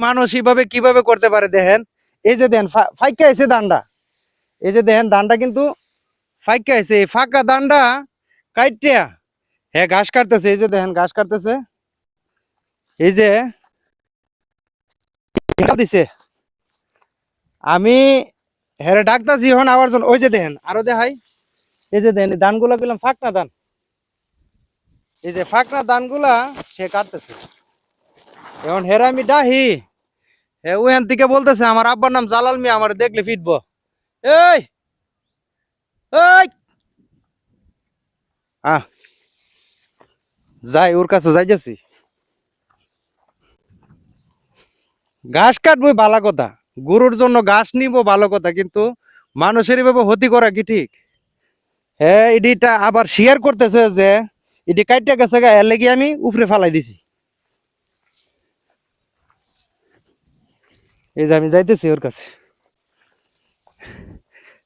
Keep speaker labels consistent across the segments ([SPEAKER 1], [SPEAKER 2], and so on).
[SPEAKER 1] মানুষ এইভাবে কিভাবে করতে পারে দেখেন। এই যে দেখেন ফাইকা এসে দান্ডা, এই যে দেখেন দান্ডা কিন্তু ফাইকা এসে, এই ফাঁকা দান্ডা কাইটিয়া হ্যাঁ ঘাস কাটতেছে। এই যে দেখেন ঘাস কাটতেছে, এই যে দিছে। আমি হ্যাঁ ডাকতাছি এখন আবার জন্য। ওই যে দেখেন আরো দেখাই, এই যে দেখেন ধানগুলা গেলাম ফাঁকনা ধান, এই যে ফাঁকনা ধানগুলা সে কাটতেছে। এখন হেরা আমি ডাহি, হ্যাঁ ওখান থেকে বলতেছে আমার আব্বার নাম জালাল মিয়া, আমার দেখলে ফিটবো। এই এই আহ যাই ওর কাছে যাইতেছি। ঘাস কাটবো ভালো কথা, গরুর জন্য ঘাস নিব ভালো কথা, কিন্তু মানুষের এভাবে ক্ষতি করা কি ঠিক? হ্যাঁ এডিটা আবার শেয়ার করতেছে যে এটি কাইটা গেছে গা, এর লেগে আমি উপরে ফালাই দিছি। এই যে আমি যাইতেছি ওর কাছে,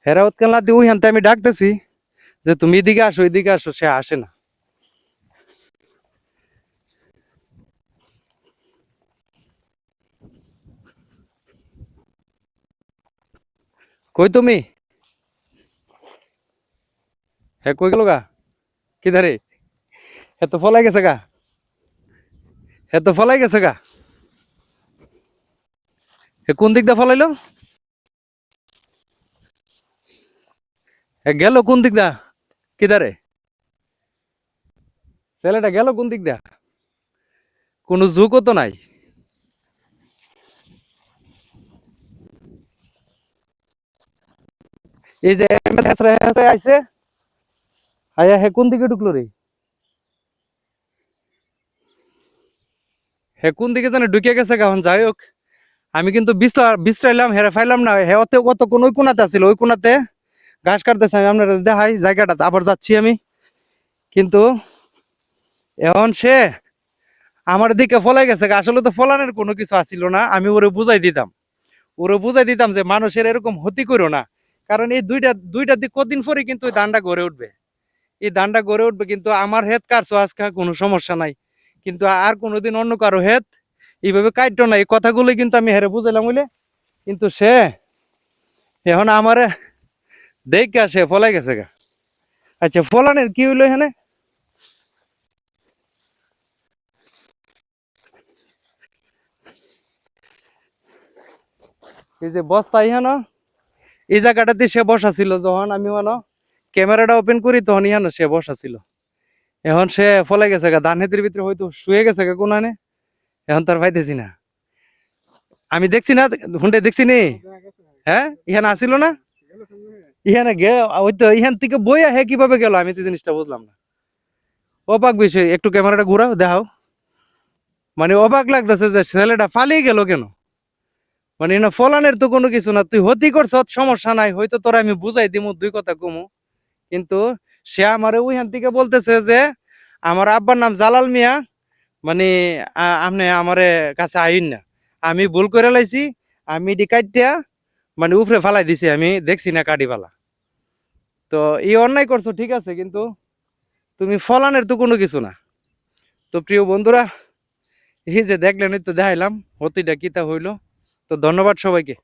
[SPEAKER 1] হেরাওত কাল্লা দিয়ে ওইখানতে আমি ডাকতেছি যে তুমি এদিকে আসো, এদিকে আসো, সে আসে না। কই তুমি? হ্যাঁ কই গেল গা? কিধারে? হে তো ফলাই গেছে গা, হে তো ফলাই গেছে গা। হে কোন দিক দিয়ে ফলাইলো? হে গেল কোন দিক দা? কিধারে? ছেলেটা গেল কোন দিক দা? কোনো যুগও তো নাই। এই যে আইছে, আয়া হে কোন দিকে ঢুকলো রে? হে কোন দিকে জানে ঢুকে গেছে গা। এখন যাই হোক, আমি কিন্তু বিশ্রাইলাম, হেরে ফাইলাম না। হে অত কত কোন ওই কোনাতে আছিল, ওই কোনাতে ঘাস কাটতেছে। আমি আপনার দেখাই জায়গাটা, আবার যাচ্ছি আমি। কিন্তু এখন সে আমার দিকে ফলাই গেছে গা। আসলে তো ফলানোর কোনো কিছু আসিল না, আমি ওরে বুঝাই দিতাম, ওরে বুঝাই দিতাম যে মানুষের এরকম ক্ষতি করো না। কারণ এই দুইটা দুইটা দিক কদিন পরে কিন্তু ওই ধানটা গড়ে উঠবে, এই ধানটা গড়ে উঠবে। কিন্তু আমার হেত কাটছো আজকে কোনো সমস্যা নাই, কিন্তু আর কোনোদিন অন্য কারো হেত এইভাবে কাটতো না। এই কথাগুলো কিন্তু আমি হেরে বুঝাইলাম বলে, কিন্তু সে এখন আমারে দেখা সে ফলাই গেছে গা। আচ্ছা ফলানের কি হইলো এখানে? এই যে বস্তা ইহানো, এই জায়গাটাতে সে বসা ছিল। যখন আমি মানো ক্যামেরাটা ওপেন করি তখন ইহানো সে বসা ছিল। এখন সে ফলাই গেছে গা, ধান হেতির ভিতরে হয়তো শুয়ে গেছে গা কোনানে। এখন তার পাইতেছি না, আমি দেখছি না, হুন্ডে দেখছি নি। হ্যাঁ ইহান আসিল না, ইহানে গে ওই তো ইহান থেকে বইয়া হে কিভাবে গেল আমি তো জিনিসটা বুঝলাম না। অবাক বিষয়, একটু ক্যামেরাটা ঘুরাও দেখাও। মানে অবাক লাগতেছে যে ছেলেটা পালিয়ে গেল কেন। মানে না ফলানের তো কোনো কিছু না, তুই হতি করছ সমস্যা নাই, হয়তো তোরা আমি বুঝাই দিমু, দুই কথা কমু। কিন্তু সে আমার ওইখান থেকে বলতেছে যে আমার আব্বার নাম জালাল মিয়া, মানে আপনি আমার কাছে আইন না, আমি ভুল করে লাইছি, আমি এটি কাটিয়া মানে উপরে ফালাই দিছি, আমি দেখছি না কাটি ফালা। তো এই অন্যায় করছো ঠিক আছে, কিন্তু তুমি ফলানের তো কোনো কিছু না। তো প্রিয় বন্ধুরা, এই যে দেখলেন, তো দেখাইলাম হতিটা কিতা হইলো। তো ধন্যবাদ সবাইকে।